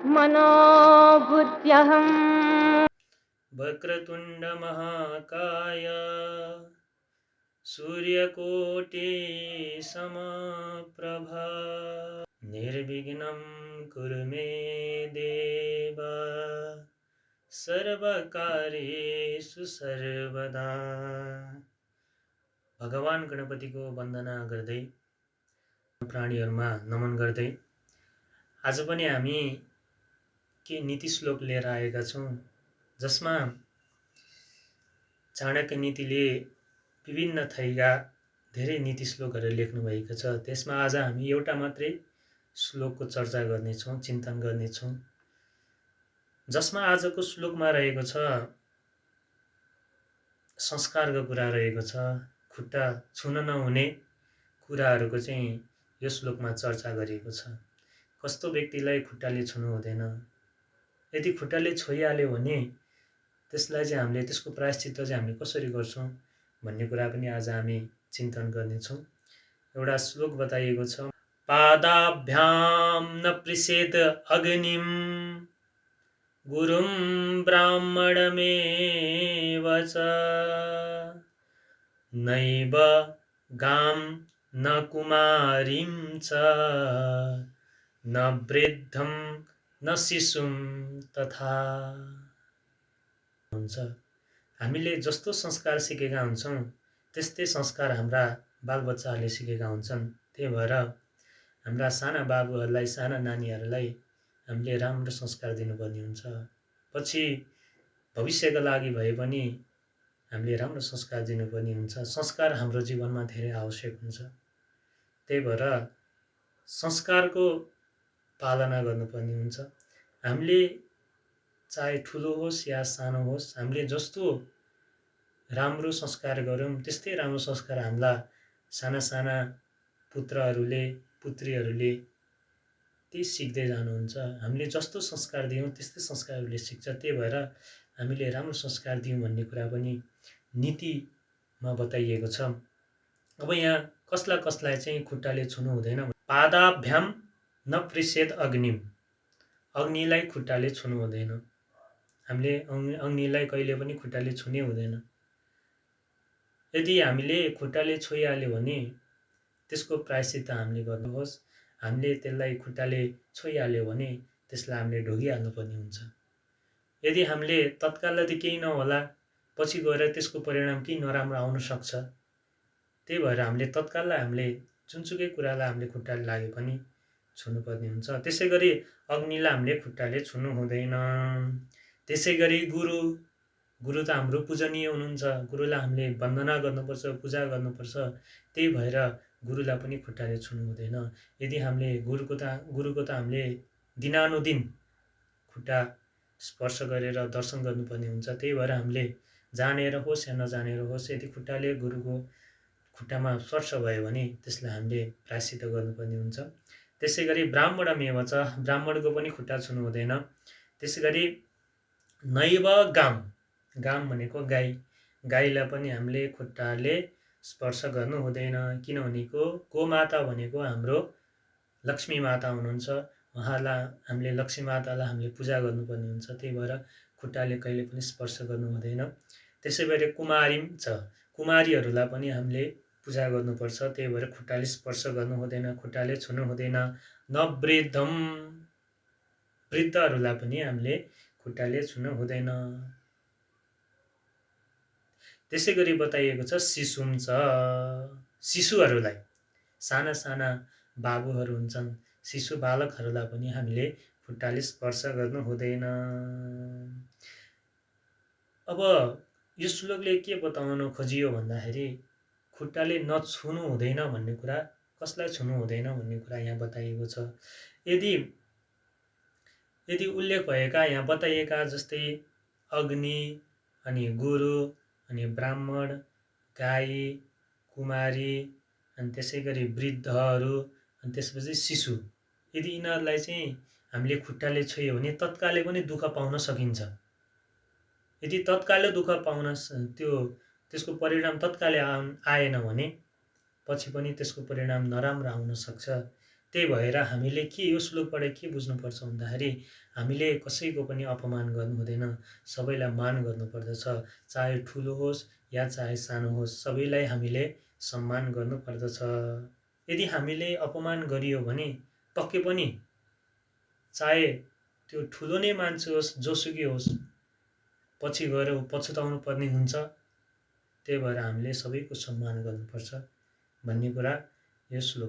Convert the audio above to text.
मनोबुद्ध्यहम् वक्रतुण्ड महाकाय सूर्यकोटि समप्रभा निर्विघ्नं कुरु मे देव सर्वकार्येषु सर्वदा। भगवान गणपतिको वन्दना गर्दै प्राणीहरूमा नमन गर्दै आज पनि हामी के नीति श्लोक लिएर आएका छौँ, जसमा चाणक्य नीतिले विभिन्न थरीका धेरै नीति श्लोकहरू लेख्नुभएको छ। त्यसमा आज हामी एउटा मात्रै श्लोकको चर्चा गर्नेछौँ, चिन्तन गर्नेछौँ, जसमा आजको श्लोकमा रहेको छ संस्कारको कुरा रहेको छ। खुट्टा छुन नहुने कुराहरूको चाहिँ यो श्लोकमा चर्चा गरिएको छ। कस्तो व्यक्तिलाई खुट्टाले छुनु हुँदैन, यदि खुट्टाले छोइहाल्यो भने त्यसलाई चाहिँ हामीले त्यसको प्रायश्चित्त चाहिँ हामीले कसरी गर्छौँ भन्ने कुरा पनि आज हामी चिन्तन गर्नेछौँ। एउटा श्लोक बताइएको छ, पादाभ्याम न पृषेद अग्निम गुरुम ब्राह्मणमेव च नैव गाम न कुमारीं च न वृद्धं न शिशुं तथा। हुन्छ हामीले जस्तो संस्कार सिकेका हुन्छौँ त्यस्तै संस्कार हाम्रा बालबच्चाहरूले सिकेका हुन्छन्। त्यही भएर हाम्रा साना बाबुहरूलाई, साना नानीहरूलाई हामीले राम्रो संस्कार दिनुपर्ने हुन्छ। पछि भविष्यका लागि भए पनि हामीले राम्रो संस्कार दिनुपर्ने हुन्छ। संस्कार हाम्रो जीवनमा धेरै आवश्यक हुन्छ। त्यही भएर संस्कारको पालना गर्नुपर्ने हुन्छ। हामीले चाहे ठुलो होस् या सानो होस्, हामीले जस्तो राम्रो संस्कार गरौँ त्यस्तै राम्रो संस्कार हाम्रा साना साना पुत्रहरूले, पुत्रीहरूले त्यही सिक्दै जानुहुन्छ। हामीले जस्तो संस्कार दियौँ त्यस्तै संस्कारहरूले सिक्छ। त्यही भएर हामीले राम्रो संस्कार दियौँ भन्ने कुरा पनि नीतिमा बताइएको छ। अब यहाँ कसलाई कसलाई चाहिँ खुट्टाले छुनु हुँदैन, पादाभ्याम न पृषेद अग्निम, अग्निलाई खुट्टाले छुनु हुँदैन। हामीले अग्निलाई कहिले पनि खुट्टाले छुने हुँदैन। यदि हामीले खुट्टाले छोइहाल्यो भने त्यसको प्रायश्चित्त हामीले गर्नुहोस्। हामीले त्यसलाई खुट्टाले छोइहाल्यो भने त्यसलाई हामीले ढोगिहाल्नुपर्ने हुन्छ। यदि हामीले तत्काल त केही नहोला, पछि गएर त्यसको परिणाम केही नराम्रो आउन सक्छ। त्यही भएर हामीले तत्काल हामीले जुनसुकै कुरालाई हामीले खुट्टाले लागे पनि छुनुपर्ने हुन्छ। त्यसै गरी अग्निलाई हामीले खुट्टाले छुनु हुँदैन। त्यसै गरी गुरु त हाम्रो पूजनीय हुनुहुन्छ। गुरुलाई हामीले वन्दना गर्नुपर्छ, पूजा गर्नुपर्छ। त्यही भएर गुरुलाई पनि खुट्टाले छुनु हुँदैन। यदि हामीले गुरुको त हामीले दिनानुदिन खुट्टा स्पर्श गरेर दर्शन गर्नुपर्ने हुन्छ। त्यही भएर हामीले जानेर होस् या नजानेर होस्, यदि खुट्टाले गुरुको खुट्टामा स्पर्श भयो भने त्यसलाई हामीले प्रायश्चित्त गर्नुपर्ने हुन्छ। त्यसै गरी ब्राह्मणमेव च, ब्राह्मणको पनि खुट्टा छुनु हुँदैन। त्यसै गरी नैव गाम, गाम भनेको गाई, गाईलाई पनि हामीले खुट्टाले स्पर्श गर्नु हुँदैन। किनभने गोमाता भनेको हाम्रो लक्ष्मी माता हुनुहुन्छ। उहाँलाई हामीले लक्ष्मी मातालाई हामीले पूजा गर्नुपर्ने हुन्छ। त्यही भएर खुट्टाले कहिले पनि स्पर्श गर्नु हुँदैन। त्यसै गरी कुमारीम छ, कुमारीहरूलाई पनि हामीले पूजा गर्नुपर्छ। त्यही भएर खुट्टाले स्पर्श गर्नु हुँदैन, खुट्टाले छुनु हुँदैन। न वृद्धम, वृद्धहरूलाई पनि हामीले खुट्टाले छुनु हुँदैन। त्यसै गरी बताइएको छ शिशुम छ, शिशुहरूलाई, साना साना बाबुहरू हुन्छन्, शिशु बालकहरूलाई पनि हामीले खुट्टाले स्पर्श गर्नु हुँदैन। अब यो श्लोकले के बताउन खोजियो भन्दाखेरि खुट्टाले नछुनु हुँदैन भन्ने कुरा, कसलाई छुनु हुँदैन भन्ने कुरा यहाँ बताइएको छ। यदि उल्लेख भएका यहाँ बताइएका जस्तै अग्नि, अनि गुरु, अनि ब्राह्मण, गाई, कुमारी, अनि त्यसै गरी वृद्धहरू, अनि त्यसपछि शिशु, यदि यिनीहरूलाई चाहिँ हामीले खुट्टाले छोयो भने तत्कालै पनि दुःख पाउन सकिन्छ। यदि तत्कालै दुःख पाउन त्यसको परिणाम तत्कालै आएन भने पछि पनि त्यसको परिणाम नराम्रो आउन सक्छ। त्यही भएर हामीले के यो श्लोकबाट के बुझ्नुपर्छ भन्दाखेरि हामीले कसैको पनि अपमान गर्नु हुँदैन, सबैलाई मान गर्नुपर्दछ। चाहे ठुलो होस् या चाहे सानो होस्, सबैलाई हामीले सम्मान गर्नुपर्दछ। यदि हामीले अपमान गरियो भने पक्कै पनि चाहे त्यो ठुलो नै मान्छे होस्, जोसुकै होस्, पछि गएर पछुताउनु पर्ने हुन्छ। त्यही भएर हामीले सबैको सम्मान गर्नुपर्छ भन्ने कुरा यो श्लोक